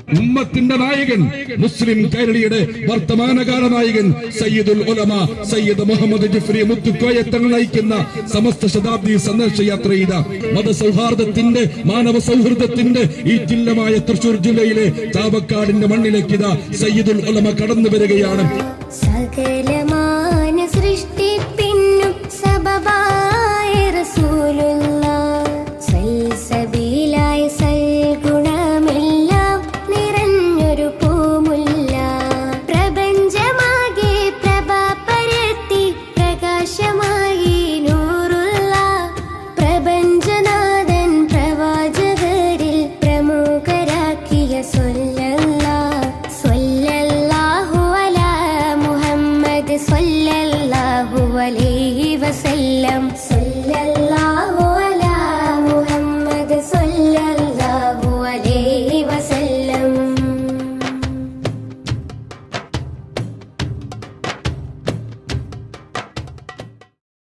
ഉമ്മത്തിന്റെ നായകൻ, മുസ്ലിം കേരളീയുടെ വർത്തമാനകാല നായകൻ സയ്യിദുൽ ഉലമ സയ്യിദ് മുഹമ്മദ് ജിഫ്രി മുത്തുക്കോയ തങ്ങൾ നയിക്കുന്ന സമസ്ത ശതാബ്ദി സന്ദേശ യാത്ര ചെയ്ത മതസൗഹാർദ്ദത്തിന്റെ മാനവ സൗഹൃദത്തിന്റെ ഈ ജില്ലമായ തൃശൂർ ജില്ലയിലെ ചാവക്കാടിന്റെ മണ്ണിലേക്ക് ഇതാ സയ്യിദുൽ ഉലമ കടന്നു വരികയാണ്. സകലമാന സൃഷ്ടിപ്പിന്നും സബബായ റസൂലുള്ളാഹ്